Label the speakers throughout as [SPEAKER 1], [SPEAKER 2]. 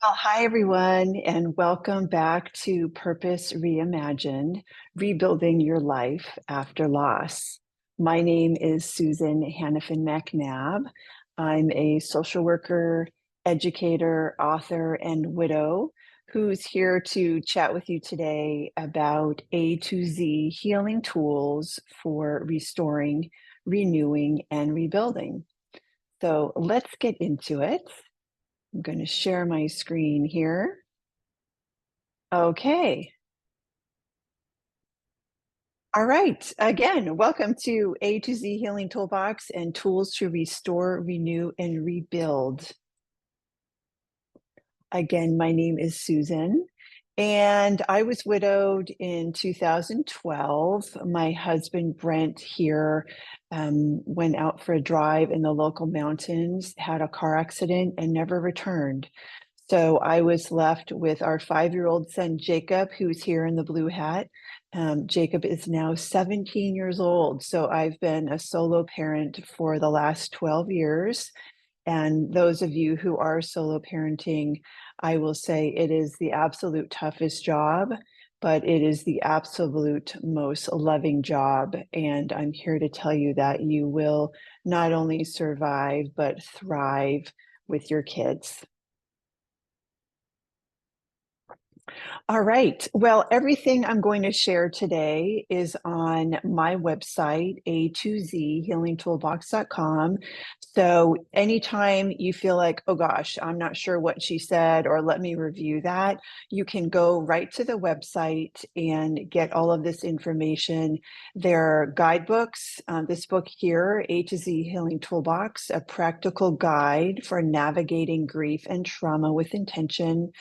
[SPEAKER 1] Well, hi everyone, and welcome back to Purpose Reimagined, Rebuilding Your Life After Loss. My name is Susan Hannafin McNabb. I'm a social worker, educator, author, and widow who's here to chat with you today about A to Z healing tools for restoring, renewing, and rebuilding. So let's get into it. I'm going to share my screen here. Okay. All right. Again, welcome to A to Z Healing Toolbox and tools to restore, renew, and rebuild. Again, my name is Susan, and I was widowed in 2012. My husband, Brent, here went out for a drive in the local mountains, had a car accident, and never returned. So I was left with our 5-year-old son, Jacob, who's here in the blue hat. Jacob is now 17 years old. So I've been a solo parent for the last 12 years. And those of you who are solo parenting, I will say it is the absolute toughest job, but it is the absolute most loving job. And I'm here to tell you that you will not only survive, but thrive with your kids. All right. Well, everything I'm going to share today is on my website, a2zhealingtoolbox.com. So anytime you feel like, oh gosh, I'm not sure what she said, or let me review that, you can go right to the website and get all of this information. There are guidebooks. This book here, A to Z Healing Toolbox, a practical guide for navigating grief and trauma with intention.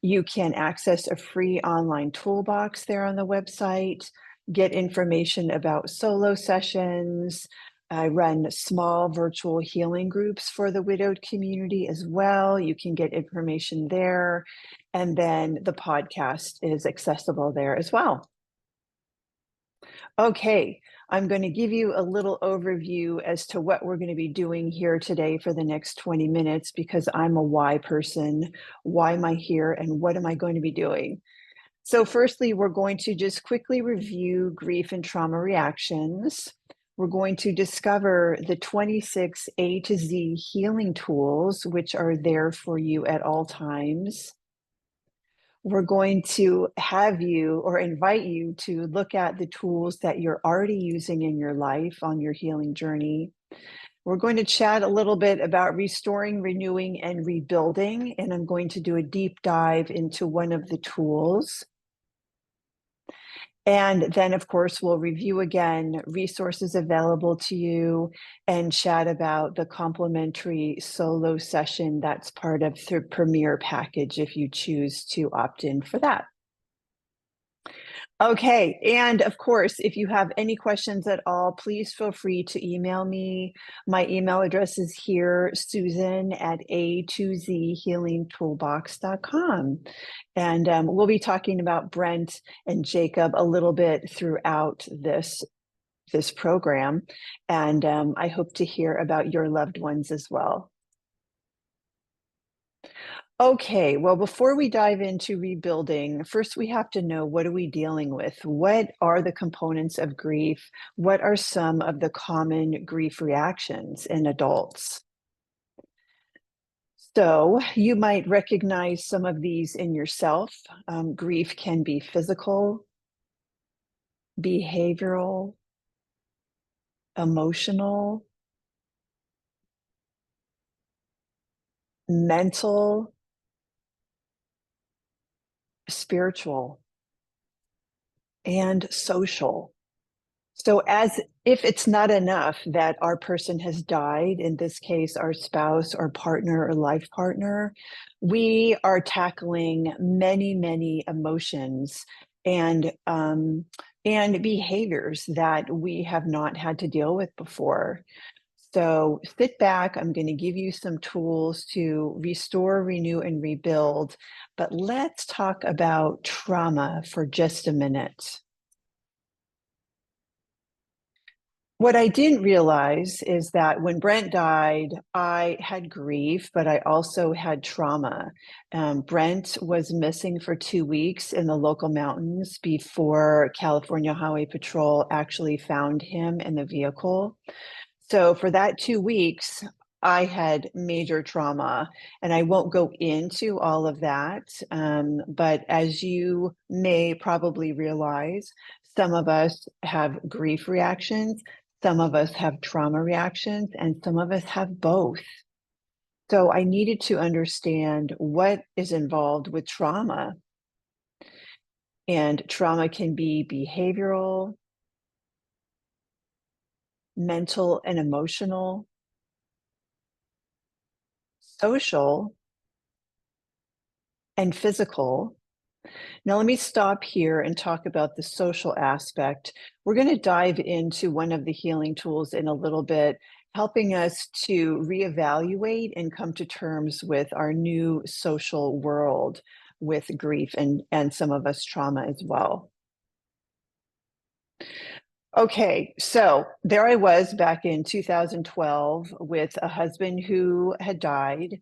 [SPEAKER 1] You can access a free online toolbox there on the website, get information about solo sessions. I run small virtual healing groups for the widowed community as well. You can get information there. And then the podcast is accessible there as well. Okay, I'm going to give you a little overview as to what we're going to be doing here today for the next 20 minutes because I'm a why person. Why am I here and what am I going to be doing? So, firstly, we're going to just quickly review grief and trauma reactions. We're going to discover the 26 A to Z healing tools, which are there for you at all times. We're going to have you or invite you to look at the tools that you're already using in your life on your healing journey. We're going to chat a little bit about restoring, renewing, and rebuilding. And I'm going to do a deep dive into one of the tools. And then, of course, we'll review again resources available to you and chat about the complimentary solo session that's part of the Premier package if you choose to opt in for that. Okay, and of course, if you have any questions at all, please feel free to email me. My email address is here, Susan at a2zhealingtoolbox.com. And we'll be talking about Brent and Jacob a little bit throughout this program. And I hope to hear about your loved ones as well. Okay, well, before we dive into rebuilding, first we have to know, what are we dealing with? What are the components of grief? What are some of the common grief reactions in adults? So you might recognize some of these in yourself. Grief can be physical, behavioral, emotional, mental, spiritual, and social. So, as if it's not enough that our person has died, in this case, our spouse or partner or life partner, we are tackling many, many emotions and behaviors that we have not had to deal with before. So sit back. I'm going to give you some tools to restore, renew, and rebuild. But let's talk about trauma for just a minute. What I didn't realize is that when Brent died, I had grief, but I also had trauma. Brent was missing for 2 weeks in the local mountains before California Highway Patrol actually found him in the vehicle. So for that 2 weeks, I had major trauma, and I won't go into all of that. But as you may probably realize, some of us have grief reactions, some of us have trauma reactions, and some of us have both. So I needed to understand what is involved with trauma. And trauma can be behavioral, mental and emotional, social, and physical. Now, let me stop here and talk about the social aspect. We're going to dive into one of the healing tools in a little bit, helping us to reevaluate and come to terms with our new social world with grief and some of us trauma as well. Okay, so there I was back in 2012 with a husband who had died,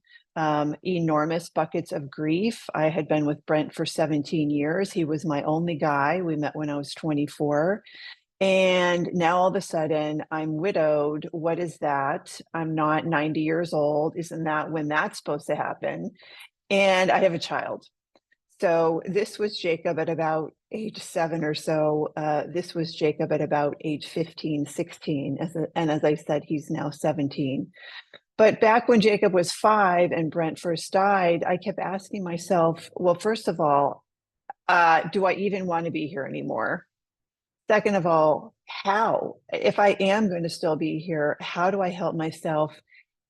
[SPEAKER 1] enormous buckets of grief. I had been with Brent for 17 years. He was my only guy. We met when I was 24. And now all of a sudden, I'm widowed. What is that? I'm not 90 years old. Isn't that when that's supposed to happen? And I have a child. So this was Jacob at about age 7 or so. This was Jacob at about age 15, 16. And as I said, he's now 17. But back when Jacob was 5 and Brent first died, I kept asking myself, well, first of all, do I even want to be here anymore? Second of all, how? If I am going to still be here, how do I help myself?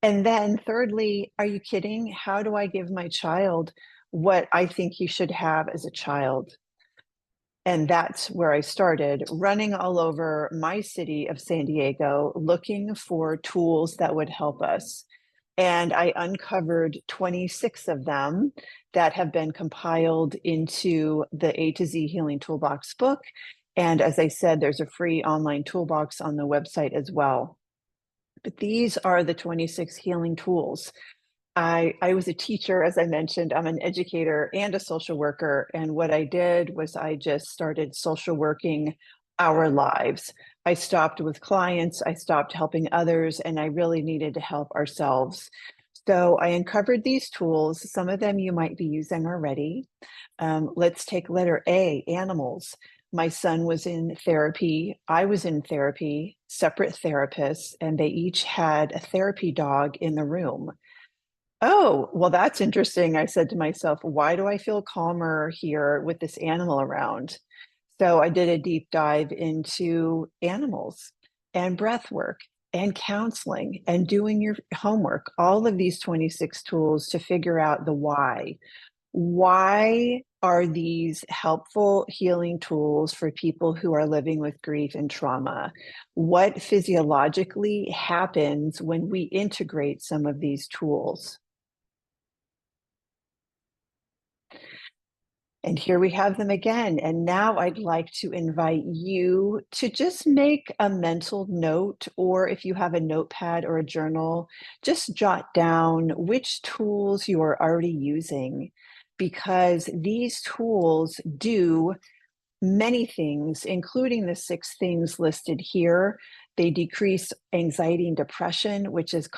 [SPEAKER 1] And then thirdly, are you kidding? How do I give my child what I think he should have as a child? And that's where I started running all over my city of San Diego, looking for tools that would help us. And I uncovered 26 of them that have been compiled into the A to Z Healing Toolbox book. And as I said, there's a free online toolbox on the website as well. But these are the 26 healing tools. I was a teacher, as I mentioned. I'm an educator and a social worker. And what I did was I just started social working our lives. I stopped with clients, I stopped helping others, and I really needed to help ourselves. So I uncovered these tools. Some of them you might be using already. Let's take letter A, animals. My son was in therapy. I was in therapy, separate therapists, and they each had a therapy dog in the room. Oh, well, that's interesting. I said to myself, why do I feel calmer here with this animal around? So I did a deep dive into animals and breath work and counseling and doing your homework, all of these 26 tools to figure out the why. Why are these helpful healing tools for people who are living with grief and trauma? What physiologically happens when we integrate some of these tools? And here we have them again. And now I'd like to invite you to just make a mental note, or if you have a notepad or a journal, just jot down which tools you are already using, because these tools do many things, including the 6 things listed here. They decrease anxiety and depression, which is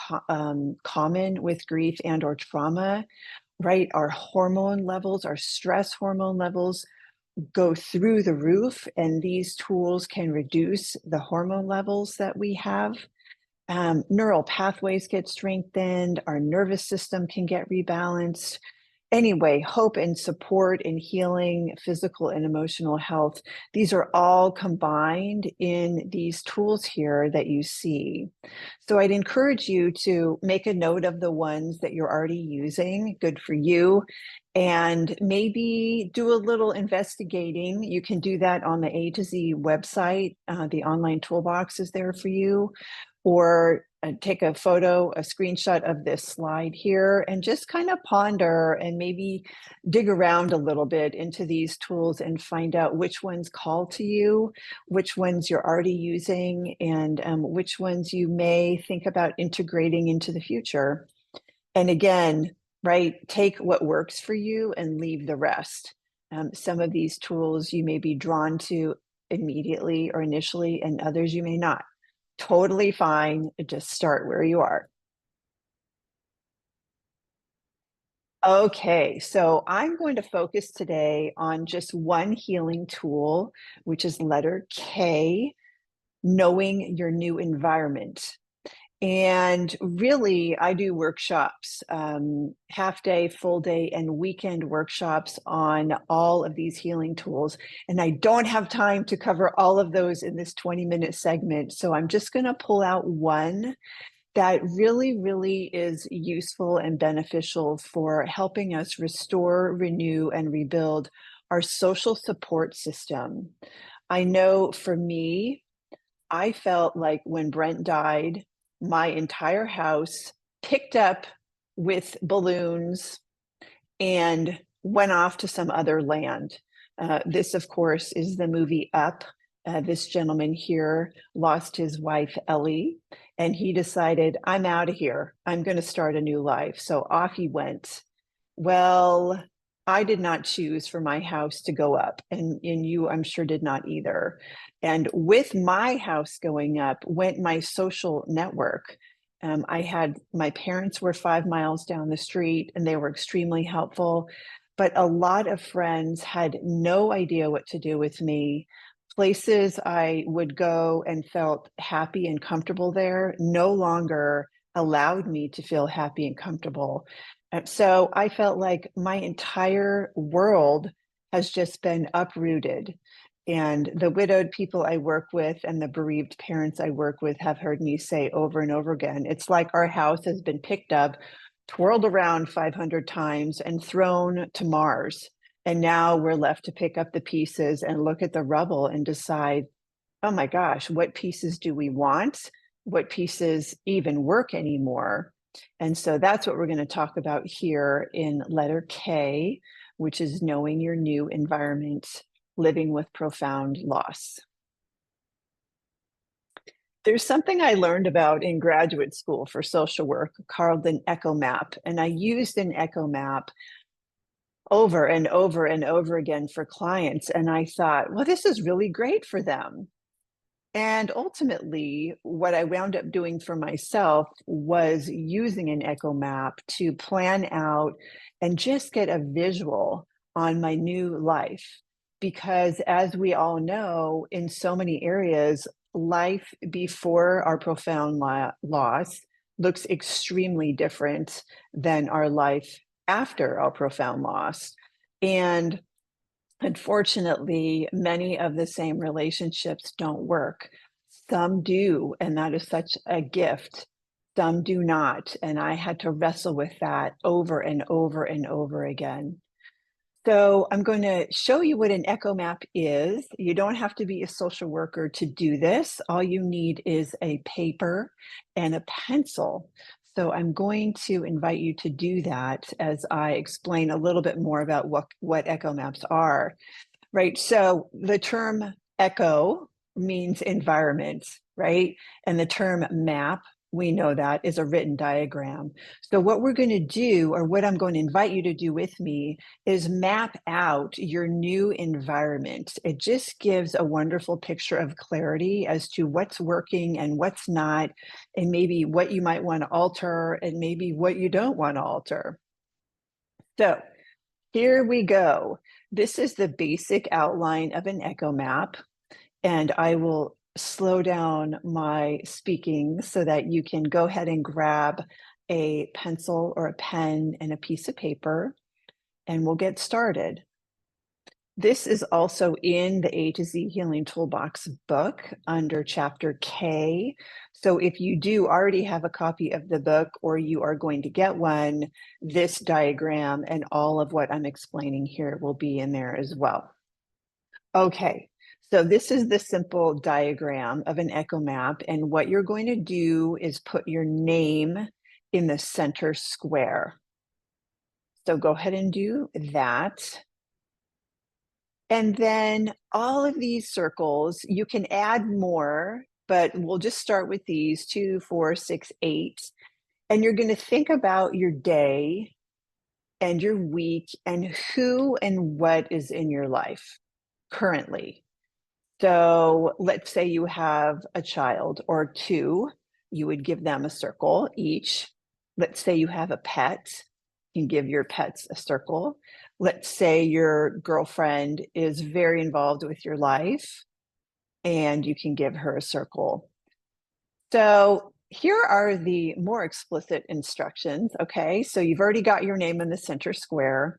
[SPEAKER 1] common with grief and or trauma, right? Our hormone levels, our stress hormone levels go through the roof, and these tools can reduce the hormone levels that we have. Neural pathways get strengthened, our nervous system can get rebalanced. Anyway, hope and support and healing, physical and emotional health, these are all combined in these tools here that you see. So I'd encourage you to make a note of the ones that you're already using, good for you, and maybe do a little investigating. You can do that on the A to Z website. The online toolbox is there for you. or take a photo, a screenshot of this slide here, and just kind of ponder and maybe dig around a little bit into these tools and find out which ones call to you, which ones you're already using, and which ones you may think about integrating into the future. And again, right, take what works for you and leave the rest. Some of these tools you may be drawn to immediately or initially, and others you may not. Totally fine. Just start where you are. Okay, so I'm going to focus today on just one healing tool, which is letter K, knowing your new environment. And really, I do workshops, half day, full day, and weekend workshops on all of these healing tools. And I don't have time to cover all of those in this 20-minute segment. So I'm just going to pull out one that really is useful and beneficial for helping us restore, renew, and rebuild our social support system. I know for me, I felt like when Brent died, my entire house picked up with balloons and went off to some other land. This, of course, is the movie Up. This gentleman here lost his wife, Ellie, and he decided, I'm out of here. I'm going to start a new life. So off he went. Well, I did not choose for my house to go up, and you, I'm sure, did not either. And with my house going up went my social network. I had my parents were 5 miles down the street, and they were extremely helpful. But a lot of friends had no idea what to do with me. Places I would go and felt happy and comfortable there no longer allowed me to feel happy and comfortable. So I felt like my entire world has just been uprooted. And the widowed people I work with and the bereaved parents I work with have heard me say over and over again, it's like our house has been picked up, twirled around 500 times, and thrown to Mars. And now we're left to pick up the pieces and look at the rubble and decide, oh my gosh, what pieces do we want? What pieces even work anymore? And so that's what we're going to talk about here in letter K, which is knowing your new environment, living with profound loss. There's something I learned about in graduate school for social work called an echo map. And I used an echo map over and over and over again for clients. And I thought, well, this is really great for them. And ultimately, what I wound up doing for myself was using an echo map to plan out and just get a visual on my new life. Because as we all know, in so many areas, life before our profound loss looks extremely different than our life after our profound loss. And unfortunately, many of the same relationships don't work. Some do, and that is such a gift. Some do not. And I had to wrestle with that over and over and over again. So I'm going to show you what an echo map is. You don't have to be a social worker to do this. All you need is a paper and a pencil. So I'm going to invite you to do that as I explain a little bit more about what echo maps are. Right. So the term echo means environment, right? And the term map, we know that is a written diagram. So what we're going to do, or what I'm going to invite you to do with me, is map out your new environment. It just gives a wonderful picture of clarity as to what's working and what's not, and maybe what you might want to alter and maybe what you don't want to alter. So here we go. This is the basic outline of an echo map, and I will slow down my speaking so that you can go ahead and grab a pencil or a pen and a piece of paper, and we'll get started. This is also in the A to Z Healing Toolbox book under chapter K. So if you do already have a copy of the book or you are going to get one, this diagram and all of what I'm explaining here will be in there as well. Okay, So this is the simple diagram of an echo map. And what you're going to do is put your name in the center square. So go ahead and do that. And then all of these circles, you can add more, but we'll just start with these 2, 4, 6, 8. And you're going to think about your day and your week and who and what is in your life currently. So let's say you have a child or two, you would give them a circle each. Let's say you have a pet, you can give your pets a circle. Let's say your girlfriend is very involved with your life and you can give her a circle. So here are the more explicit instructions. Okay, so you've already got your name in the center square.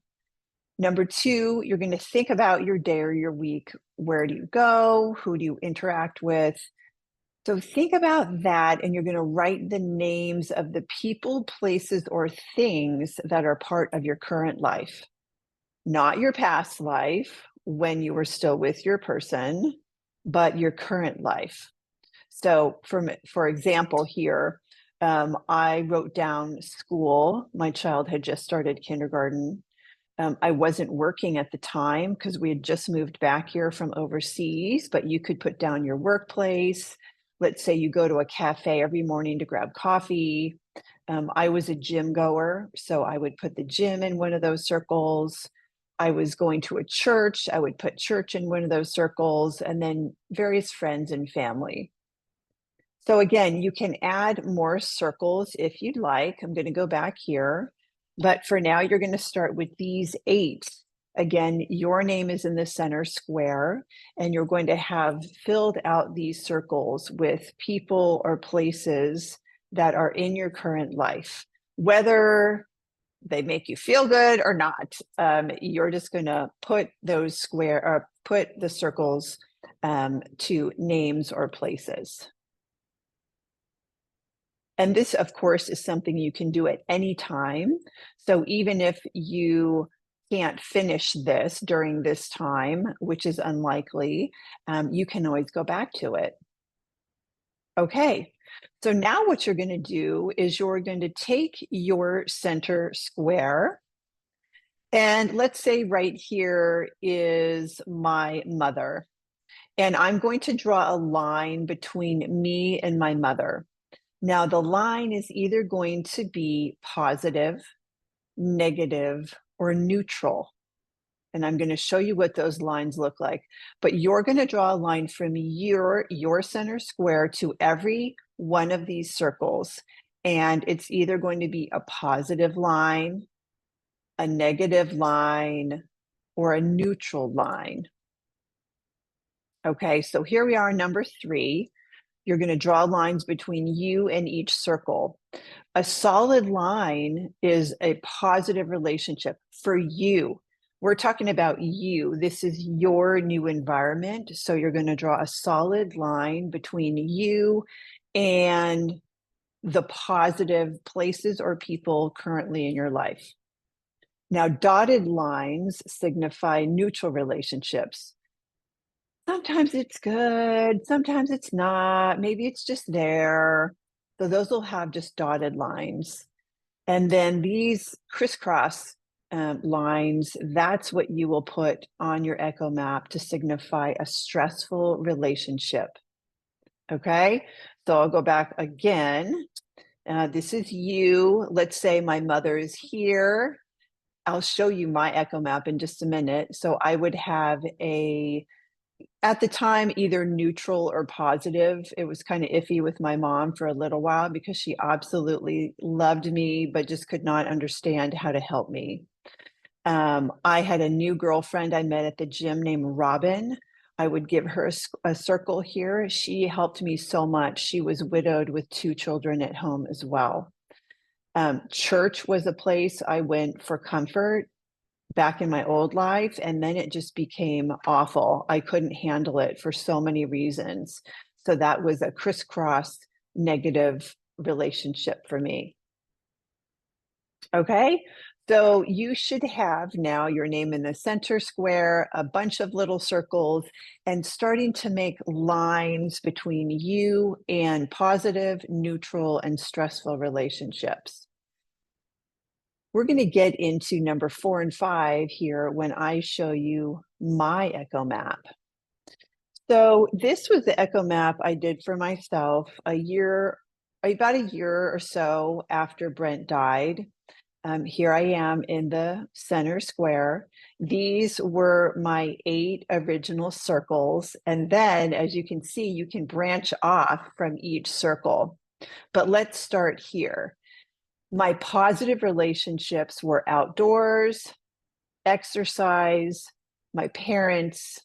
[SPEAKER 1] Number 2, you're going to think about your day or your week. Where do you go? Who do you interact with? So think about that, and you're going to write the names of the people, places, or things that are part of your current life, not your past life when you were still with your person, but your current life. So for example, here, I wrote down school. My child had just started kindergarten. I wasn't working at the time because we had just moved back here from overseas, but you could put down your workplace. Let's say you go to a cafe every morning to grab coffee. I was a gym goer, so I would put the gym in one of those circles. I was going to a church, I would put church in one of those circles, and then various friends and family. So again, you can add more circles if you'd like. I'm going to go back here, but for now, you're going to start with these 8. Again, your name is in the center square, and you're going to have filled out these circles with people or places that are in your current life, whether they make you feel good or not. You're just going to put those put the circles to names or places. And this, of course, is something you can do at any time. So even if you can't finish this during this time, which is unlikely, you can always go back to it. Okay, so now what you're going to do is you're going to take your center square. And let's say right here is my mother. And I'm going to draw a line between me and my mother. Now, the line is either going to be positive, negative, or neutral. And I'm going to show you what those lines look like. But you're going to draw a line from your center square to every one of these circles. And it's either going to be a positive line, a negative line, or a neutral line. Okay, so here we are, number 3. You're going to draw lines between you and each circle. A solid line is a positive relationship for you. We're talking about you. This is your new environment. So you're going to draw a solid line between you and the positive places or people currently in your life. Now, dotted lines signify neutral relationships. Sometimes it's good, sometimes it's not, maybe it's just there. So those will have just dotted lines. And then these crisscross lines, that's what you will put on your echo map to signify a stressful relationship. Okay, so I'll go back again. This is you. Let's say my mother is here. I'll show you my echo map in just a minute. So I would have at the time, either neutral or positive. It was kind of iffy with my mom for a little while because she absolutely loved me, but just could not understand how to help me. I had a new girlfriend I met at the gym named Robin. I would give her a circle here. She helped me so much. She was widowed with 2 children at home as well. Church was a place I went for comfort back in my old life, and then it just became awful. I couldn't handle it for so many reasons. So that was a crisscross negative relationship for me. Okay, so you should have now your name in the center square, a bunch of little circles, and starting to make lines between you and positive, neutral, and stressful relationships. We're going to get into number 4 and 5 here when I show you my echo map. So this was the echo map I did for myself about a year or so after Brent died. Here I am in the center square. These were my 8 original circles. And then, as you can see, you can branch off from each circle. But let's start here. My positive relationships were outdoors, exercise, my parents,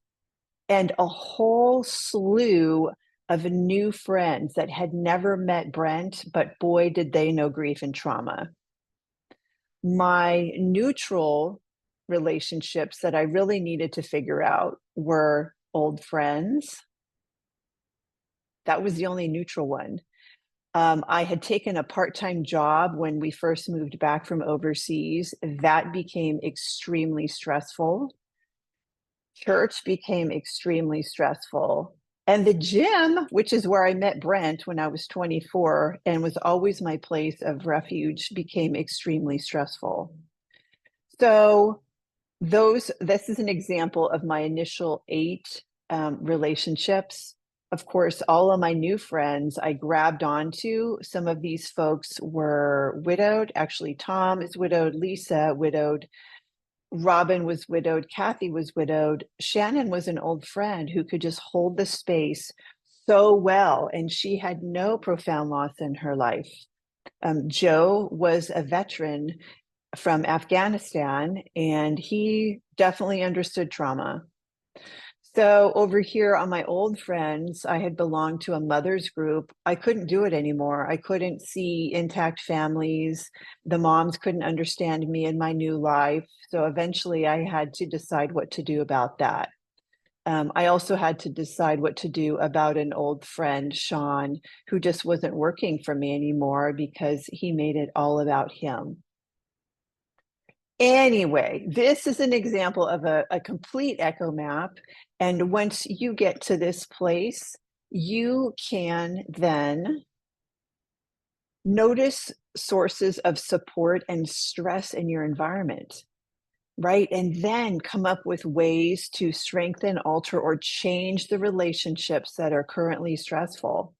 [SPEAKER 1] and a whole slew of new friends that had never met Brent, but boy, did they know grief and trauma. My neutral relationships that I really needed to figure out were old friends. That was the only neutral one. I had taken a part-time job when we first moved back from overseas. That became extremely stressful. Church became extremely stressful. And the gym, which is where I met Brent when I was 24 and was always my place of refuge, became extremely stressful. So this is an example of my initial 8 relationships. Of course, all of my new friends I grabbed onto. Some of these folks were widowed. Actually, Tom is widowed, Lisa widowed, Robin was widowed, Kathy was widowed. Shannon was an old friend who could just hold the space so well, and she had no profound loss in her life. Joe was a veteran from Afghanistan, and he definitely understood trauma. So over here on my old friends, I had belonged to a mother's group. I couldn't do it anymore. I couldn't see intact families. The moms couldn't understand me in my new life. So eventually I had to decide what to do about that. I also had to decide what to do about an old friend, Sean, who just wasn't working for me anymore because he made it all about him. Anyway, this is an example of a complete echo map. And once you get to this place, you can then notice sources of support and stress in your environment, right? And then come up with ways to strengthen, alter, or change the relationships that are currently stressful,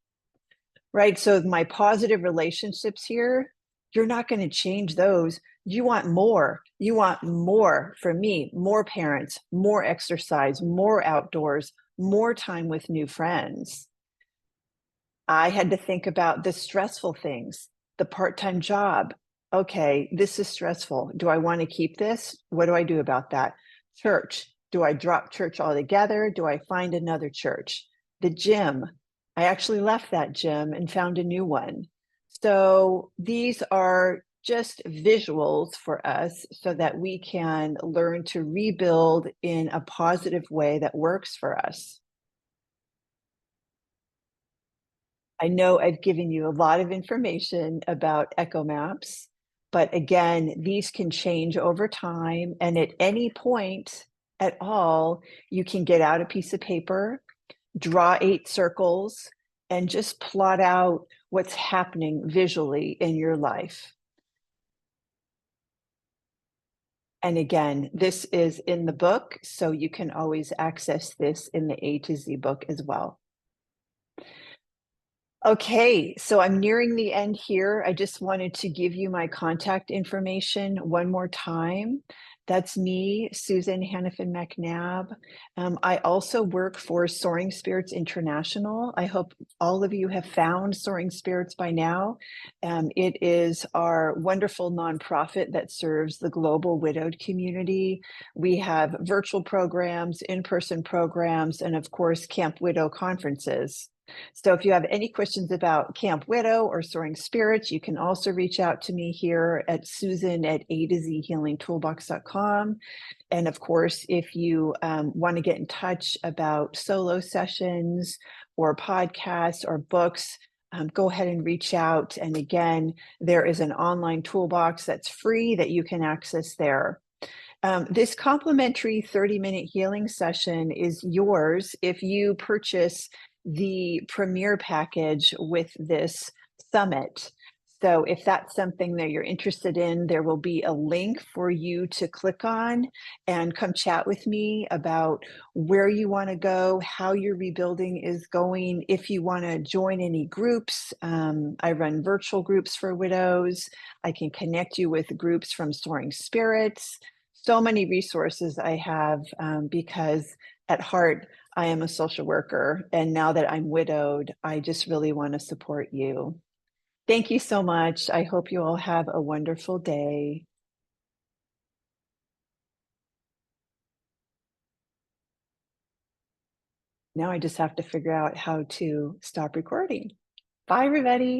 [SPEAKER 1] right? So my positive relationships here, you're not going to change those. You want more. You want more from me, more parents, more exercise, more outdoors, more time with new friends. I had to think about the stressful things, the part-time job. Okay, this is stressful. Do I want to keep this? What do I do about that? Church. Do I drop church altogether? Do I find another church? The gym. I actually left that gym and found a new one. So these are just visuals for us so that we can learn to rebuild in a positive way that works for us. I know I've given you a lot of information about echo maps, but again, these can change over time. And at any point at all, you can get out a piece of paper, draw 8 circles, and just plot out what's happening visually in your life. And again, this is in the book, so you can always access this in the A to Z book as well. Okay, so I'm nearing the end here. I just wanted to give you my contact information one more time. That's me, Susan Hannafin McNabb. I also work for Soaring Spirits International. I hope all of you have found Soaring Spirits by now. It is our wonderful nonprofit that serves the global widowed community. We have virtual programs, in-person programs, and of course, Camp Widow conferences. So if you have any questions about Camp Widow or Soaring Spirits, you can also reach out to me here at Susan at A to Z healingtoolbox.com. And of course, if you want to get in touch about solo sessions or podcasts or books, go ahead and reach out. And again, there is an online toolbox that's free that you can access there. This complimentary 30-minute healing session is yours if you purchase the premier package with this summit. So if that's something that you're interested in, there will be a link for you to click on and come chat with me about where you want to go, how your rebuilding is going. If you want to join any groups, I run virtual groups for widows. I can connect you with groups from Soaring Spirits. So many resources I have because at heart, I am a social worker. And now that I'm widowed, I just really want to support you. Thank you so much. I hope you all have a wonderful day. Now I just have to figure out how to stop recording. Bye, everybody.